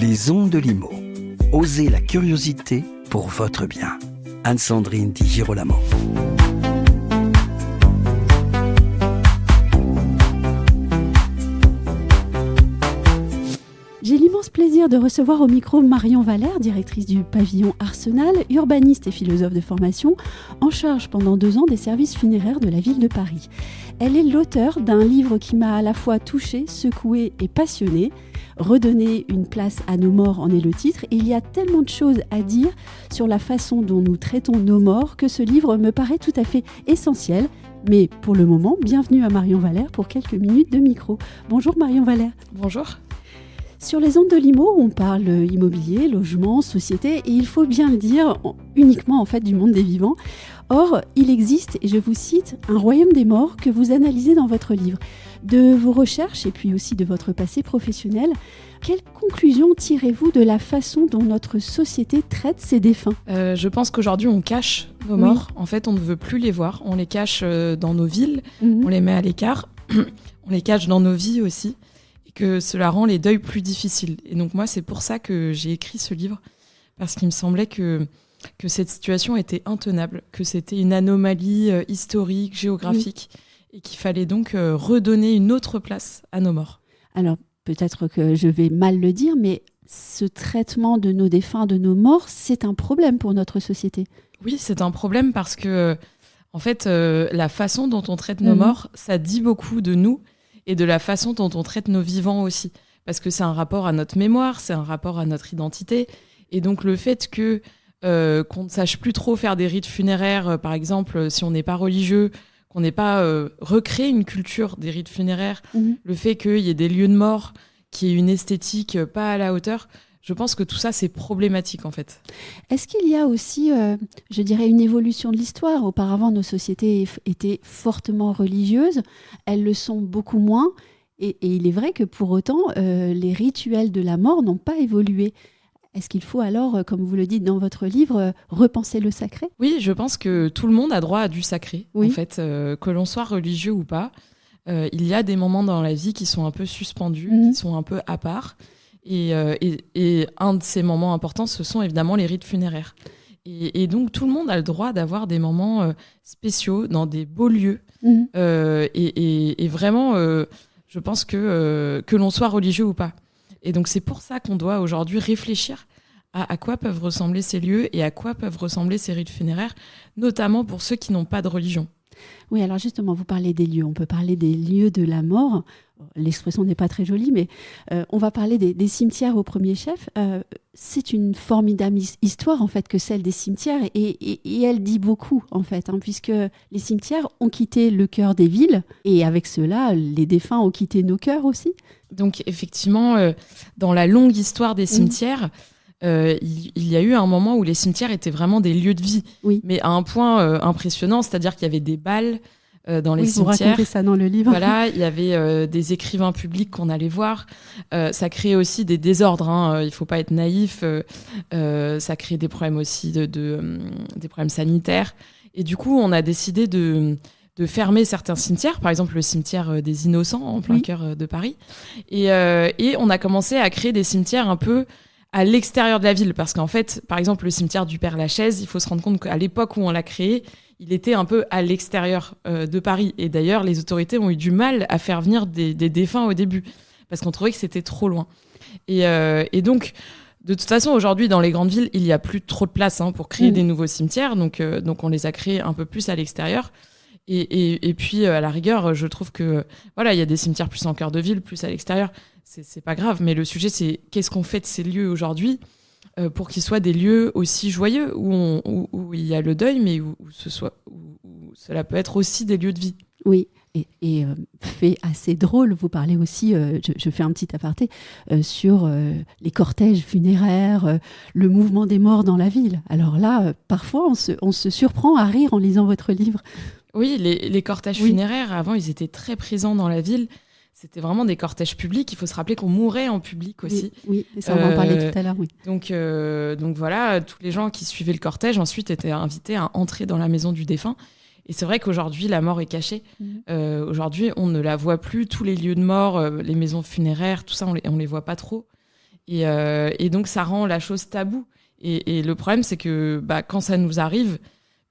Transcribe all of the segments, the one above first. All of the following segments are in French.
Les ondes de Limo. Osez la curiosité pour votre bien. Anne-Sandrine Di Girolamo. J'ai l'immense plaisir de recevoir au micro Marion Valère, directrice du pavillon Arsenal, urbaniste et philosophe de formation, en charge pendant 2 ans des services funéraires de la ville de Paris. Elle est l'auteure d'un livre qui m'a à la fois touchée, secouée et passionnée. Redonner une place à nos morts en est le titre, et il y a tellement de choses à dire sur la façon dont nous traitons nos morts que ce livre me paraît tout à fait essentiel. Mais pour le moment, bienvenue à Marion Valère pour quelques minutes de micro. Bonjour Marion Valère. Bonjour. Sur les ondes de Limo, on parle immobilier, logement, société, et il faut bien le dire, uniquement en fait du monde des vivants. Or, il existe, et je vous cite, un royaume des morts que vous analysez dans votre livre. De vos recherches et puis aussi de votre passé professionnel, quelles conclusions tirez-vous de la façon dont notre société traite ses défunts ? Je pense qu'aujourd'hui, on cache nos morts. En fait, on ne veut plus les voir. On les cache dans nos villes, on les met à l'écart, on les cache dans nos vies aussi, et que cela rend les deuils plus difficiles. Et donc moi, c'est pour ça que j'ai écrit ce livre, parce qu'il me semblait que cette situation était intenable, que c'était une anomalie historique, géographique, et qu'il fallait donc redonner une autre place à nos morts. Alors, peut-être que je vais mal le dire, mais ce traitement de nos défunts, de nos morts, c'est un problème pour notre société. Oui, c'est un problème parce que, en fait, la façon dont on traite nos morts, ça dit beaucoup de nous et de la façon dont on traite nos vivants aussi. Parce que c'est un rapport à notre mémoire, c'est un rapport à notre identité. Et donc, le fait qu'on ne sache plus trop faire des rites funéraires, par exemple, si on n'est pas religieux, qu'on n'ait pas recréé une culture des rites funéraires, le fait qu'il y ait des lieux de mort, qu'il y ait une esthétique pas à la hauteur, je pense que tout ça, c'est problématique en fait. Est-ce qu'il y a aussi, je dirais, une évolution de l'histoire ? Auparavant, nos sociétés étaient fortement religieuses, elles le sont beaucoup moins, et il est vrai que pour autant, les rituels de la mort n'ont pas évolué. Est-ce qu'il faut alors, comme vous le dites dans votre livre, repenser le sacré ? Oui, je pense que tout le monde a droit à du sacré, en fait, que l'on soit religieux ou pas. Il y a des moments dans la vie qui sont un peu suspendus, qui sont un peu à part. Et un de ces moments importants, ce sont évidemment les rites funéraires. Et donc, tout le monde a le droit d'avoir des moments spéciaux dans des beaux lieux. Et vraiment, je pense que l'on soit religieux ou pas. Et donc, c'est pour ça qu'on doit aujourd'hui réfléchir à quoi peuvent ressembler ces lieux et à quoi peuvent ressembler ces rites funéraires, notamment pour ceux qui n'ont pas de religion. Oui, alors justement, vous parlez des lieux. On peut parler des lieux de la mort. L'expression n'est pas très jolie, mais on va parler des cimetières au premier chef. C'est une formidable histoire, en fait, que celle des cimetières. Et elle dit beaucoup, en fait, puisque les cimetières ont quitté le cœur des villes. Et avec cela, les défunts ont quitté nos cœurs aussi. Donc, effectivement, dans la longue histoire des cimetières, il y a eu un moment où les cimetières étaient vraiment des lieux de vie, mais à un point impressionnant, c'est-à-dire qu'il y avait des bals dans les cimetières. Vous racontez ça dans le livre. Voilà, il y avait des écrivains publics qu'on allait voir. Ça créait aussi des désordres, il ne faut pas être naïf. Ça créait des problèmes aussi, des problèmes sanitaires. Et du coup, on a décidé de fermer certains cimetières, par exemple le cimetière des Innocents en plein cœur de Paris. Et on a commencé à créer des cimetières un peu à l'extérieur de la ville, parce qu'en fait, par exemple, le cimetière du Père-Lachaise, il faut se rendre compte qu'à l'époque où on l'a créé, il était un peu à l'extérieur de Paris. Et d'ailleurs, les autorités ont eu du mal à faire venir des défunts au début, parce qu'on trouvait que c'était trop loin. Et donc, de toute façon, aujourd'hui, dans les grandes villes, il n'y a plus trop de place pour créer des nouveaux cimetières, donc on les a créés un peu plus à l'extérieur. Et puis, à la rigueur, je trouve que voilà, il y a des cimetières plus en cœur de ville, plus à l'extérieur. C'est pas grave, mais le sujet, c'est qu'est-ce qu'on fait de ces lieux aujourd'hui pour qu'ils soient des lieux aussi joyeux, où il y a le deuil, mais où cela peut être aussi des lieux de vie. Oui, et fait assez drôle, vous parlez aussi, je fais un petit aparté, sur les cortèges funéraires, le mouvement des morts dans la ville. Alors là, parfois, on se surprend à rire en lisant votre livre. Oui, les cortèges funéraires, avant, ils étaient très présents dans la ville. C'était vraiment des cortèges publics. Il faut se rappeler qu'on mourait en public aussi. Oui, et ça, on en parlait tout à l'heure, oui. Donc voilà, tous les gens qui suivaient le cortège ensuite étaient invités à entrer dans la maison du défunt. Et c'est vrai qu'aujourd'hui, la mort est cachée. Aujourd'hui, on ne la voit plus. Tous les lieux de mort, les maisons funéraires, tout ça, on les voit pas trop. Et donc, ça rend la chose taboue. Et le problème, c'est que quand ça nous arrive,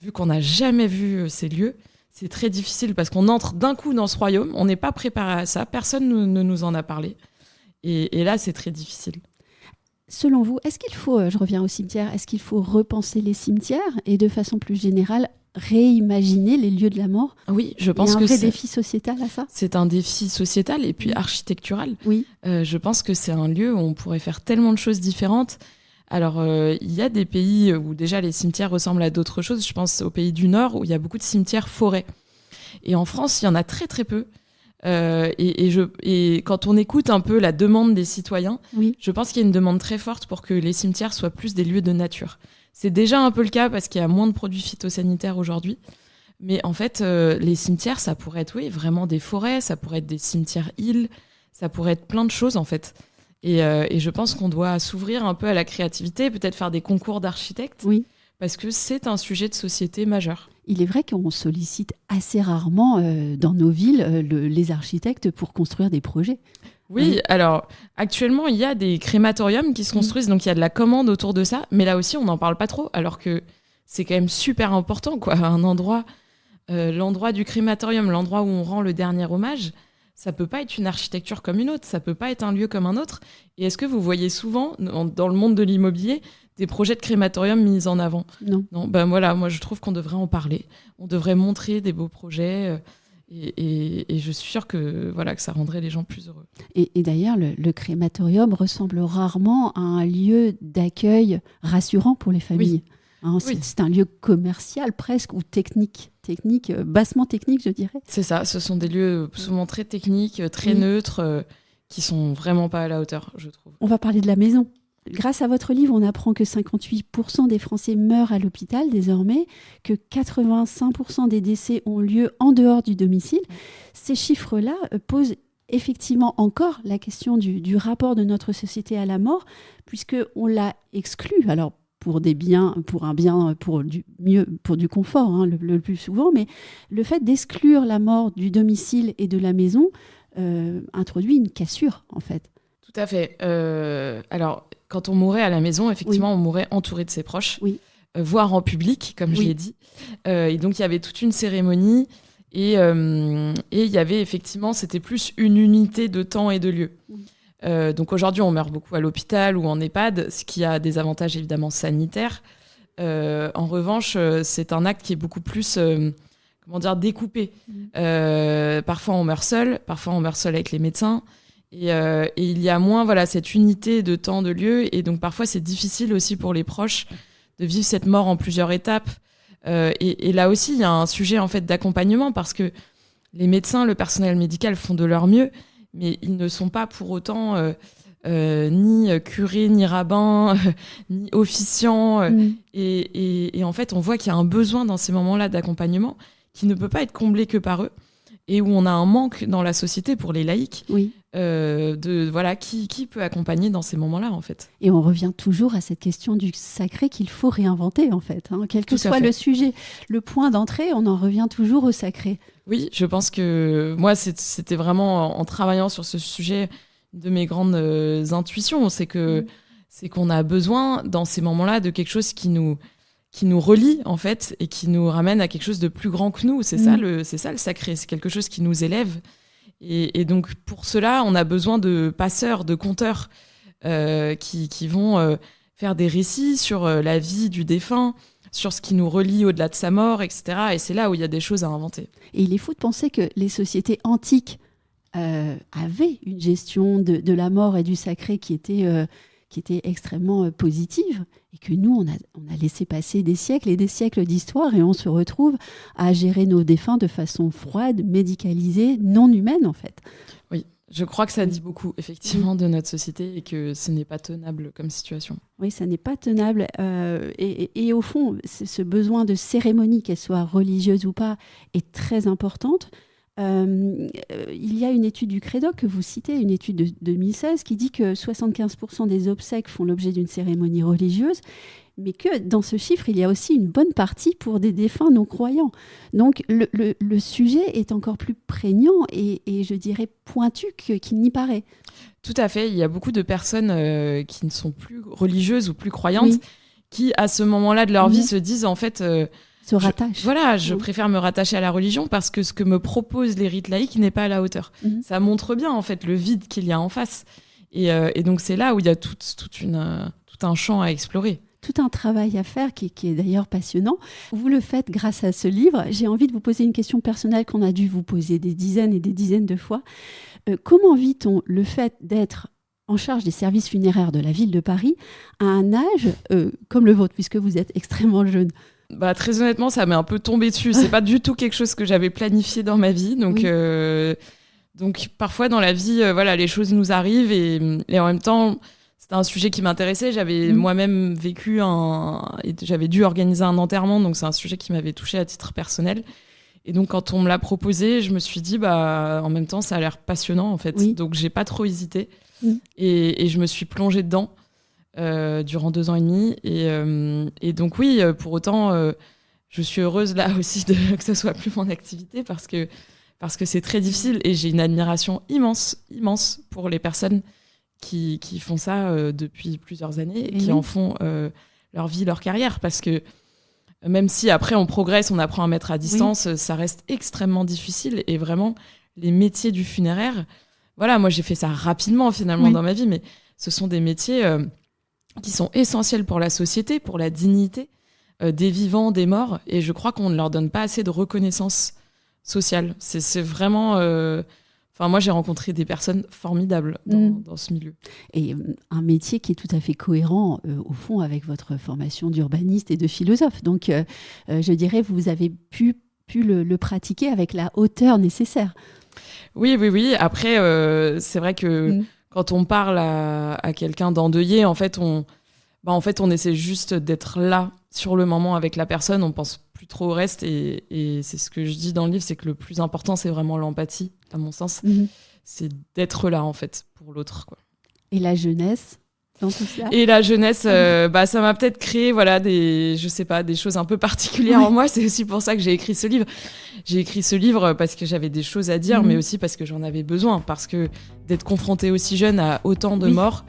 vu qu'on n'a jamais vu ces lieux, c'est très difficile parce qu'on entre d'un coup dans ce royaume, on n'est pas préparé à ça, personne ne nous en a parlé. Et là, c'est très difficile. Selon vous, est-ce qu'il faut, je reviens au cimetière, est-ce qu'il faut repenser les cimetières et de façon plus générale, réimaginer les lieux de la mort? Oui, je pense que il y a un vrai défi sociétal à ça. C'est un défi sociétal et puis architectural. Oui. Je pense que c'est un lieu où on pourrait faire tellement de choses différentes. Alors, il y a des pays où déjà les cimetières ressemblent à d'autres choses. Je pense aux pays du Nord où il y a beaucoup de cimetières forêts. Et en France, il y en a très très peu. Et quand on écoute un peu la demande des citoyens, oui. Je pense qu'il y a une demande très forte pour que les cimetières soient plus des lieux de nature. C'est déjà un peu le cas parce qu'il y a moins de produits phytosanitaires aujourd'hui. Mais en fait, les cimetières, ça pourrait être vraiment des forêts, ça pourrait être des cimetières-îles, ça pourrait être plein de choses en fait. Et je pense qu'on doit s'ouvrir un peu à la créativité, peut-être faire des concours d'architectes, oui. Parce que c'est un sujet de société majeur. Il est vrai qu'on sollicite assez rarement dans nos villes les architectes pour construire des projets. Oui, alors actuellement, il y a des crématoriums qui se construisent, donc il y a de la commande autour de ça, mais là aussi, on n'en parle pas trop, alors que c'est quand même super important, quoi. Un endroit, l'endroit du crématorium, l'endroit où on rend le dernier hommage, ça peut pas être une architecture comme une autre, ça peut pas être un lieu comme un autre. Et est-ce que vous voyez souvent, dans le monde de l'immobilier, des projets de crématorium mis en avant? Non. Voilà, moi je trouve qu'on devrait en parler. On devrait montrer des beaux projets et je suis sûre que ça rendrait les gens plus heureux. Et d'ailleurs, le crématorium ressemble rarement à un lieu d'accueil rassurant pour les familles. Oui. C'est un lieu commercial presque ou technique, bassement technique, je dirais. C'est ça, ce sont des lieux souvent très techniques, très neutres, qui sont vraiment pas à la hauteur, je trouve. On va parler de la maison. Grâce à votre livre, on apprend que 58% des Français meurent à l'hôpital désormais, que 85% des décès ont lieu en dehors du domicile. Ces chiffres-là posent effectivement encore la question du rapport de notre société à la mort, puisqu'on l'a exclu. Alors, pour du confort, le plus souvent, mais le fait d'exclure la mort du domicile et de la maison introduit une cassure, en fait. Tout à fait. Alors, quand on mourait à la maison, effectivement, on mourait entouré de ses proches, voire en public, comme je l'ai dit. Et donc, il y avait toute une cérémonie et il y avait effectivement, c'était plus une unité de temps et de lieu. Donc aujourd'hui, on meurt beaucoup à l'hôpital ou en EHPAD, ce qui a des avantages évidemment sanitaires. En revanche, c'est un acte qui est beaucoup plus découpé. Parfois, on meurt seul avec les médecins. Et il y a moins cette unité de temps, de lieu. Et donc parfois, c'est difficile aussi pour les proches de vivre cette mort en plusieurs étapes. Et là aussi, il y a un sujet en fait, d'accompagnement parce que les médecins, le personnel médical font de leur mieux, mais ils ne sont pas pour autant ni curés, ni rabbins, ni officiants. Et en fait, on voit qu'il y a un besoin dans ces moments-là d'accompagnement qui ne peut pas être comblé que par eux et où on a un manque dans la société pour les laïcs. Qui peut accompagner dans ces moments-là, en fait. Et on revient toujours à cette question du sacré qu'il faut réinventer, en fait. Quel que soit le sujet, le point d'entrée, on en revient toujours au sacré. Oui, je pense que moi, c'était vraiment en travaillant sur ce sujet de mes grandes intuitions, c'est qu'on a besoin, dans ces moments-là, de quelque chose qui nous relie, en fait, et qui nous ramène à quelque chose de plus grand que nous. C'est ça le sacré, c'est quelque chose qui nous élève. Et donc, pour cela, on a besoin de passeurs, de conteurs qui vont faire des récits sur la vie du défunt, sur ce qui nous relie au-delà de sa mort, etc. Et c'est là où il y a des choses à inventer. Et il est fou de penser que les sociétés antiques avaient une gestion de la mort et du sacré qui était extrêmement positive, et que nous, on a laissé passer des siècles et des siècles d'histoire, et on se retrouve à gérer nos défunts de façon froide, médicalisée, non humaine, en fait. Oui, je crois que ça dit beaucoup, effectivement, de notre société, et que ce n'est pas tenable comme situation. Oui, ça n'est pas tenable. Et au fond, ce besoin de cérémonie, qu'elle soit religieuse ou pas, est très importante. Il y a une étude du Crédoc que vous citez, une étude de 2016, qui dit que 75% des obsèques font l'objet d'une cérémonie religieuse, mais que dans ce chiffre, il y a aussi une bonne partie pour des défunts non-croyants. Donc le sujet est encore plus prégnant et je dirais pointu qu'il n'y paraît. Tout à fait. Il y a beaucoup de personnes qui ne sont plus religieuses ou plus croyantes, Oui. qui, à ce moment-là de leur vie, se disent en fait... Se rattachent. Je préfère me rattacher à la religion parce que ce que me proposent les rites laïques n'est pas à la hauteur. Ça montre bien en fait le vide qu'il y a en face. Et donc c'est là où il y a tout un champ à explorer. Tout un travail à faire qui est d'ailleurs passionnant. Vous le faites grâce à ce livre. J'ai envie de vous poser une question personnelle qu'on a dû vous poser des dizaines et des dizaines de fois. Comment vit-on le fait d'être en charge des services funéraires de la ville de Paris à un âge comme le vôtre, puisque vous êtes extrêmement jeune? Très honnêtement, ça m'est un peu tombé dessus. C'est pas du tout quelque chose que j'avais planifié dans ma vie. Donc parfois dans la vie, les choses nous arrivent et en même temps, c'était un sujet qui m'intéressait. J'avais moi-même vécu et j'avais dû organiser un enterrement, donc c'est un sujet qui m'avait touchée à titre personnel. Et donc quand on me l'a proposé, je me suis dit en même temps ça a l'air passionnant en fait. Oui. Donc j'ai pas trop hésité et je me suis plongée dedans durant 2 ans et demi et donc oui, pour autant je suis heureuse là aussi que ce soit plus mon activité parce que c'est très difficile et j'ai une admiration immense pour les personnes qui font ça depuis plusieurs années et qui en font leur vie, leur carrière. Parce que même si après on progresse, on apprend à mettre à distance, ça reste extrêmement difficile. Et vraiment, les métiers du funéraire, moi j'ai fait ça rapidement finalement dans ma vie, mais ce sont des métiers qui sont essentiels pour la société, pour la dignité des vivants, des morts. Et je crois qu'on ne leur donne pas assez de reconnaissance sociale. C'est vraiment... moi, j'ai rencontré des personnes formidables dans ce milieu. Et un métier qui est tout à fait cohérent, au fond, avec votre formation d'urbaniste et de philosophe. Donc, je dirais, vous avez pu le pratiquer avec la hauteur nécessaire. Oui. Après, c'est vrai que quand on parle à quelqu'un d'endeuillé, en fait, on essaie juste d'être là sur le moment avec la personne. On pense plus trop au reste et c'est ce que je dis dans le livre, c'est que le plus important, c'est vraiment l'empathie, à mon sens. C'est d'être là, en fait, pour l'autre, quoi. Et la jeunesse dans tout ça? Et la jeunesse, ça m'a peut-être créé des choses un peu particulières en moi. C'est aussi pour ça que j'ai écrit ce livre. J'ai écrit ce livre parce que j'avais des choses à dire, mais aussi parce que j'en avais besoin. Parce que d'être confrontée aussi jeune à autant de morts,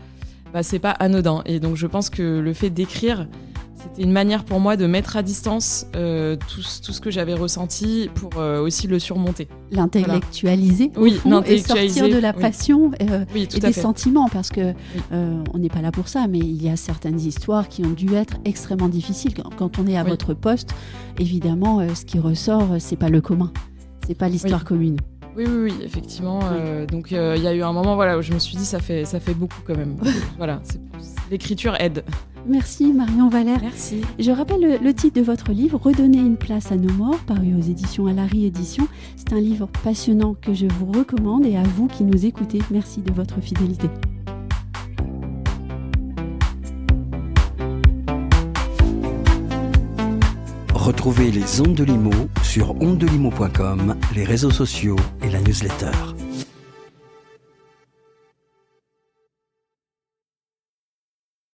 c'est pas anodin. Et donc je pense que le fait d'écrire, c'était une manière pour moi de mettre à distance tout ce que j'avais ressenti pour aussi le surmonter. L'intellectualiser, au fond, et sortir de la passion et des sentiments, parce que on n'est pas là pour ça, mais il y a certaines histoires qui ont dû être extrêmement difficiles. Quand on est à votre poste, évidemment, ce qui ressort, c'est pas le commun, c'est pas l'histoire commune. Oui, effectivement. Donc il y a eu un moment où je me suis dit ça fait beaucoup quand même. L'écriture aide. Merci Marion Valère. Merci. Je rappelle le titre de votre livre, Redonner une place à nos morts, paru aux éditions Alary Éditions. C'est un livre passionnant que je vous recommande et à vous qui nous écoutez, merci de votre fidélité. Retrouvez les Ondes de Limo sur ondedelimo.com, les réseaux sociaux et la newsletter.